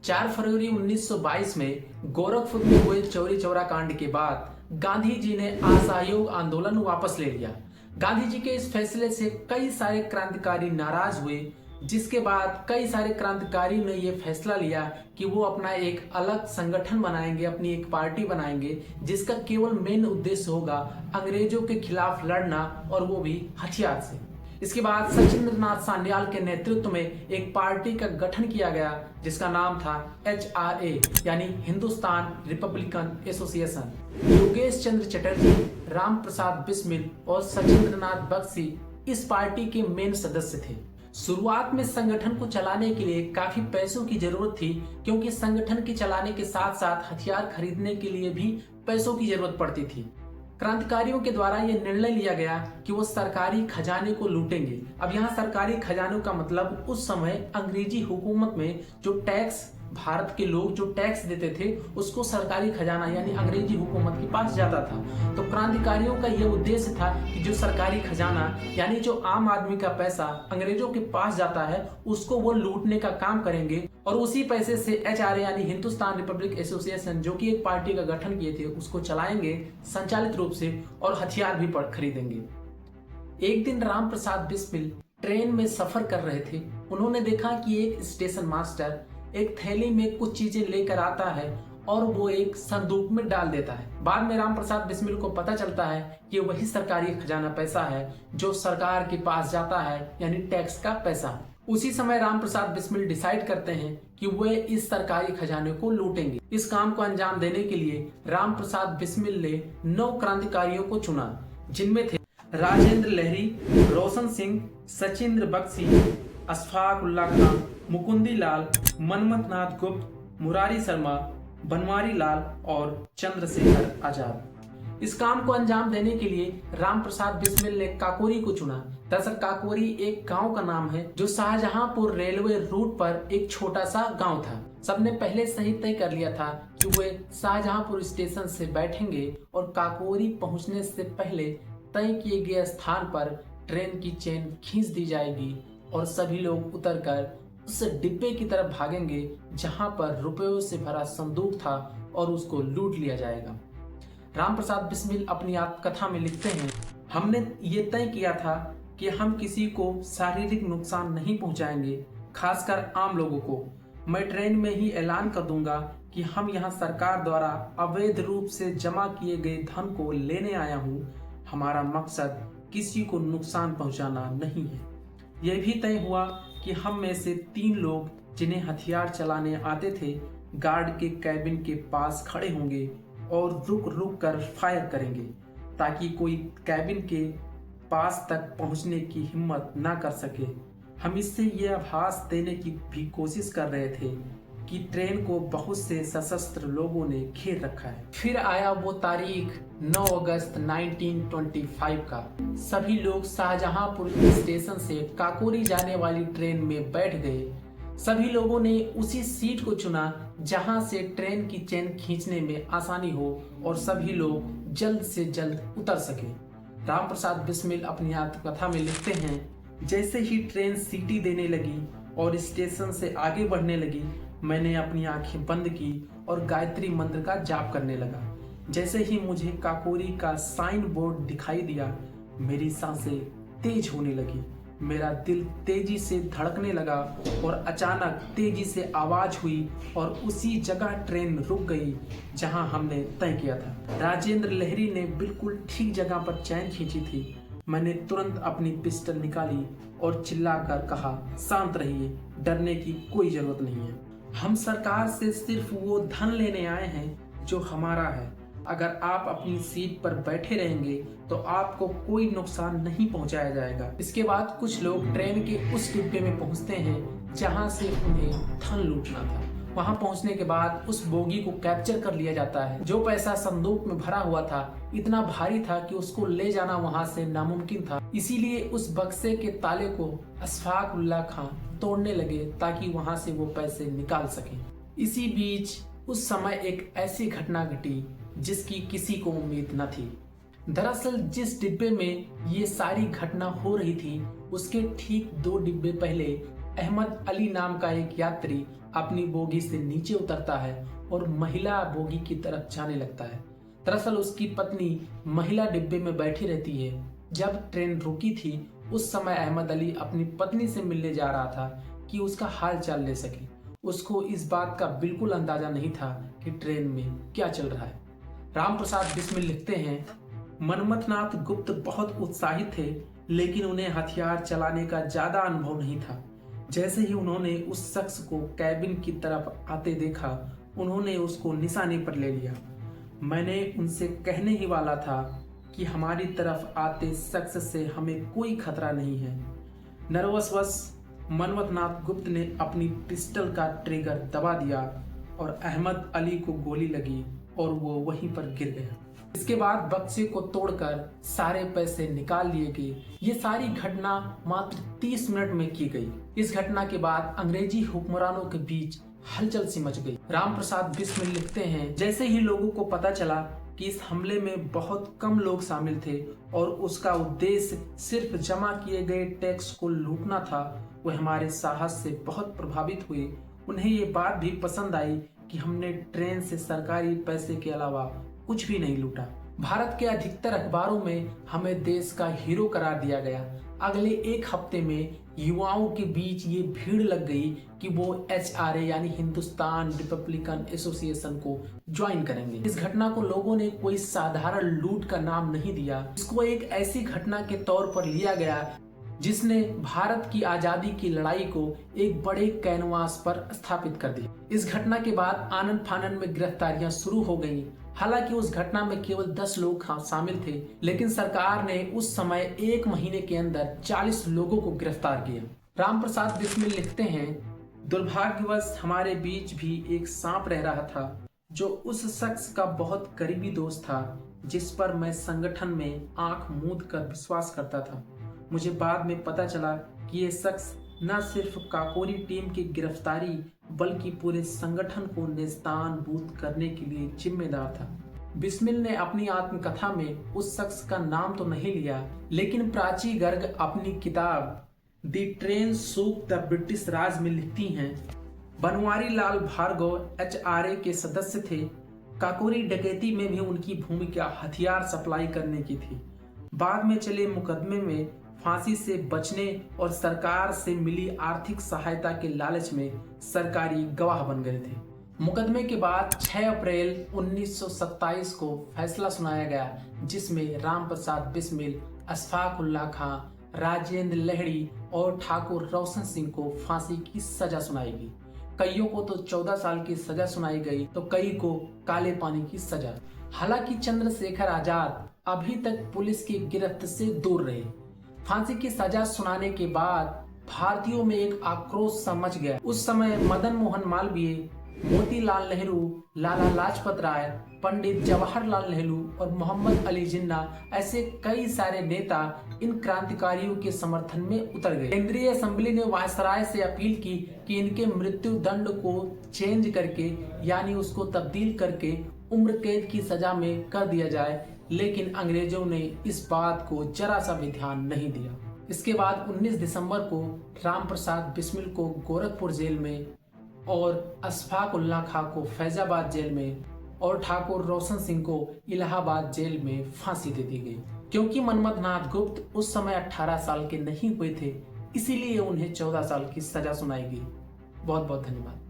4 फरवरी 1922 में गोरखपुर में हुए चौरी चौरा कांड के बाद गांधी जी ने असहयोग आंदोलन वापस ले लिया। गांधी जी के इस फैसले से कई सारे क्रांतिकारी नाराज हुए, जिसके बाद कई सारे क्रांतिकारियों ने यह फैसला लिया कि वो अपना एक अलग संगठन बनाएंगे, अपनी एक पार्टी बनाएंगे, जिसका केवल मेन उद्देश्य होगा अंग्रेजों के खिलाफ लड़ना, और वो भी हथियार से। इसके बाद सचिंद्र नाथ सान्याल के नेतृत्व में एक पार्टी का गठन किया गया, जिसका नाम था HRA यानी हिंदुस्तान रिपब्लिकन एसोसिएशन। योगेश चंद्र चटर्जी, राम प्रसाद बिस्मिल और सचिंद्र नाथ बख्शी इस पार्टी के मेन सदस्य थे। शुरुआत में संगठन को चलाने के लिए काफी पैसों की जरूरत थी, क्योंकि संगठन के चलाने के साथ साथ हथियार खरीदने के लिए भी पैसों की जरूरत पड़ती थी। क्रांतिकारियों के द्वारा यह निर्णय लिया गया कि वो सरकारी खजाने को लूटेंगे। अब यहाँ सरकारी खजानों का मतलब उस समय अंग्रेजी हुकूमत में जो टैक्स, भारत के लोग जो टैक्स देते थे, उसको सरकारी खजाना यानी अंग्रेजी हुकूमत के पास जाता था। तो क्रांतिकारियों का यह उद्देश्य था कि जो सरकारी खजाना यानी जो आम आदमी का पैसा अंग्रेजों के पास जाता है, उसको वो लूटने का काम करेंगे, और उसी पैसे से HRA यानी हिंदुस्तान रिपब्लिक एसोसिएशन, जो कि एक पार्टी का गठन किए थे, उसको चलाएंगे संचालित रूप से, और हथियार भी खरीदेंगे। एक दिन राम प्रसाद बिस्मिल ट्रेन में सफर कर रहे थे। उन्होंने देखा कि एक स्टेशन मास्टर एक थैली में कुछ चीजें लेकर आता है और वो एक संदूक में डाल देता है। बाद में राम प्रसाद बिस्मिल को पता चलता है कि वही सरकारी खजाना पैसा है जो सरकार के पास जाता है, यानी टैक्स का पैसा। उसी समय राम प्रसाद बिस्मिल डिसाइड करते हैं कि वे इस सरकारी खजाने को लूटेंगे। इस काम को अंजाम देने के लिए राम प्रसाद बिस्मिल ने 9 क्रांतिकारियों को चुना, जिनमें थे राजेंद्र लहरी, रोशन सिंह, सचिंद्र बख्शी, अशफाक उल्लाह खान, मुकुंदी लाल, मनमथ नाथ गुप्त, मुरारी शर्मा, बनवारी लाल और चंद्रशेखर आजाद। इस काम को अंजाम देने के लिए राम प्रसाद बिस्मिल ने काकोरी को चुना। दरअसल काकोरी एक गांव का नाम है जो शाहजहांपुर रेलवे रूट पर एक छोटा सा गांव था। सबने पहले से ही तय कर लिया था कि वे शाहजहांपुर स्टेशन से बैठेंगे और काकोरी पहुंचने से पहले तय किए गए स्थान पर ट्रेन की चेन खींच दी जाएगी और सभी लोग उतरकर उस डिब्बे की तरफ भागेंगे जहां पर रुपयों से भरा संदूक था, और उसको लूट लिया जाएगा। राम प्रसाद बिस्मिल अपनी आत्मकथा में लिखते हैं, हमने ये तय किया था कि हम किसी को शारीरिक नुकसान नहीं पहुंचाएंगे, खासकर आम लोगों को। मैं ट्रेन में ही ऐलान कर दूंगा कि हम यहाँ सरकार द्वारा अवैध रूप से जमा किए गए धन को लेने आया हूँ। हमारा मकसद किसी को नुकसान पहुंचाना नहीं है। यह भी तय हुआ कि हम में से 3 लोग जिन्हें हथियार चलाने आते थे, गार्ड के कैबिन के पास खड़े होंगे और रुक रुक कर फायर करेंगे, ताकि कोई कैबिन के पास तक पहुंचने की हिम्मत ना कर सके। हम इससे यह आभास देने की भी कोशिश कर रहे थे कि ट्रेन को बहुत से सशस्त्र लोगों ने घेर रखा है। फिर आया वो तारीख 9 अगस्त 1925 का। सभी लोग शाहजहांपुर स्टेशन से काकोरी जाने वाली ट्रेन में बैठ गए। सभी लोगों ने उसी सीट को चुना जहां से ट्रेन की चेन खींचने में आसानी हो और सभी लोग जल्द से जल्द उतर सके। राम प्रसाद बिस्मिल अपनी आत्मकथा में लिखते हैं, जैसे ही ट्रेन सीटी देने लगी और स्टेशन से आगे बढ़ने लगी, मैंने अपनी आंखें बंद की और गायत्री मंत्र का जाप करने लगा। जैसे ही मुझे काकोरी का साइन बोर्ड दिखाई दिया, मेरी सांसें तेज होने लगी, मेरा दिल तेजी से धड़कने लगा और अचानक तेजी से आवाज हुई और उसी जगह ट्रेन रुक गई जहां हमने तय किया था। राजेंद्र लहरी ने बिल्कुल ठीक जगह पर चैन खींची थी। मैंने तुरंत अपनी पिस्टल निकाली और चिल्लाकर कहा, शांत रहिए, डरने की कोई जरूरत नहीं है। हम सरकार से सिर्फ वो धन लेने आए हैं जो हमारा है। अगर आप अपनी सीट पर बैठे रहेंगे तो आपको कोई नुकसान नहीं पहुंचाया जाएगा। इसके बाद कुछ लोग ट्रेन के उस डिब्बे में पहुंचते हैं जहां से उन्हें धन लूटना था। वहां पहुंचने के बाद उस बोगी को कैप्चर कर लिया जाता है। जो पैसा संदूक में भरा हुआ था इतना भारी था कि उसको ले जाना वहां से नामुमकिन था। इसीलिए उस बक्से के ताले को अशफाक उल्लाह खान तोड़ने लगे ताकि वहां से वो पैसे निकाल सकें। इसी बीच उस समय एक ऐसी घटना घटी जिसकी किसी को उम्मीद न थी। दरअसल जिस डिब्बे में ये सारी घटना हो रही थी, उसके ठीक 2 डिब्बे पहले अहमद अली नाम का एक यात्री अपनी बोगी से नीचे उतरता है और महिला बोगी की तरफ जाने लगता है। दरअसल उसकी पत्नी महिला डिब्बे में बैठी रहती है। जब ट्रेन रुकी थी उस समय अहमद अली अपनी पत्नी से मिलने जा रहा था कि उसका हाल चाल ले सके। उसको इस बात का बिल्कुल अंदाजा नहीं था कि ट्रेन में क्या चल रहा है। राम प्रसाद बिस्मिल लिखते हैं, मनमथनाथ गुप्त बहुत उत्साहित थे, लेकिन उन्हें हथियार चलाने का ज्यादा अनुभव नहीं था। जैसे ही उन्होंने उस शख्स को कैबिन की तरफ आते देखा, उन्होंने उसको निशाने पर ले लिया। मैंने उनसे कहने ही वाला था कि हमारी तरफ आते शख्स से हमें कोई खतरा नहीं है। नर्वसवश मनमथनाथ गुप्त ने अपनी पिस्टल का ट्रिगर दबा दिया और अहमद अली को गोली लगी और वो वहीं पर गिर गया। इसके बाद बक्से को तोड़कर सारे पैसे निकाल लिए गए। ये सारी घटना मात्र 30 मिनट में की गई। इस घटना के बाद अंग्रेजी हुक्मरानों के बीच हलचल सी मच गई। राम प्रसाद बिस्मिल लिखते हैं, जैसे ही लोगों को पता चला कि इस हमले में बहुत कम लोग शामिल थे और उसका उद्देश्य सिर्फ जमा किए गए टैक्स को लूटना था, वह हमारे साहस से बहुत प्रभावित हुए। उन्हें ये बात भी पसंद आई कि हमने ट्रेन से सरकारी पैसे के अलावा कुछ भी नहीं लूटा। भारत के अधिकतर अखबारों में हमें देश का हीरो करार दिया गया। अगले एक हफ्ते में युवाओं के बीच ये भीड़ लग गई कि वो HRA यानी हिंदुस्तान रिपब्लिकन एसोसिएशन को ज्वाइन करेंगे। इस घटना को लोगों ने कोई साधारण लूट का नाम नहीं दिया। इसको एक ऐसी घटना के तौर पर लिया गया जिसने भारत की आजादी की लड़ाई को एक बड़े कैनवास पर स्थापित कर दिया। इस घटना के बाद आनन फानन में गिरफ्तारियां शुरू हो गईं। हालांकि उस घटना में केवल 10 लोग शामिल थे, लेकिन सरकार ने उस समय 1 महीने के अंदर 40 लोगों को गिरफ्तार किया। राम प्रसाद बिस्मिल लिखते हैं, दुर्भाग्यवश हमारे बीच भी एक सांप रह रहा था जो उस शख्स का बहुत करीबी दोस्त था जिस पर मैं संगठन में आंख मूंद कर विश्वास करता था। मुझे बाद में पता चला कि ये शख्स न सिर्फ काकोरी टीम की गिरफ्तारी बल्कि पूरे संगठन को नेस्तानबूद करने के लिए जिम्मेदार था। बिस्मिल ने अपनी आत्मकथा में उस शख्स का नाम तो नहीं लिया, लेकिन प्राची गर्ग अपनी किताब द ट्रेन सूक द ब्रिटिश राज में लिखती हैं, बनवारी लाल भार्गव HRA के सदस्य थे। काकोरी डकैती में भी उनकी भूमिका हथियार सप्लाई करने की थी। बाद में चले मुकदमे में फांसी से बचने और सरकार से मिली आर्थिक सहायता के लालच में सरकारी गवाह बन गए थे। मुकदमे के बाद 6 अप्रैल 1927 को फैसला सुनाया गया, जिसमें राम प्रसाद बिस्मिल, अशफाक उल्लाह खां, राजेंद्र लहड़ी और ठाकुर रोशन सिंह को फांसी की सजा सुनाई गई। कईयों को तो 14 साल की सजा सुनाई गई तो कई को काले पानी की सजा। हालांकि चंद्रशेखर आजाद अभी तक पुलिस की गिरफ्त से दूर रहे। फांसी की सजा सुनाने के बाद भारतीयों में एक आक्रोश सा मच गया। उस समय मदन मोहन मालवीय, मोतीलाल नेहरू, लाला लाजपत राय, पंडित जवाहरलाल नेहरू और मोहम्मद अली जिन्ना ऐसे कई सारे नेता इन क्रांतिकारियों के समर्थन में उतर गए। केंद्रीय असेंबली ने वायसराय से अपील की कि इनके मृत्यु दंड को चेंज करके यानी उसको तब्दील करके उम्र कैद की सजा में कर दिया जाए, लेकिन अंग्रेजों ने इस बात को जरा सा भी ध्यान नहीं दिया। इसके बाद 19 दिसंबर को राम प्रसाद बिस्मिल को गोरखपुर जेल में और अशफाक उल्लाह खां को फैजाबाद जेल में और ठाकुर रोशन सिंह को इलाहाबाद जेल में फांसी दे दी गई। क्योंकि मनमथनाथ गुप्त उस समय 18 साल के नहीं हुए थे, इसीलिए उन्हें 14 साल की सजा सुनाई गई। बहुत बहुत धन्यवाद।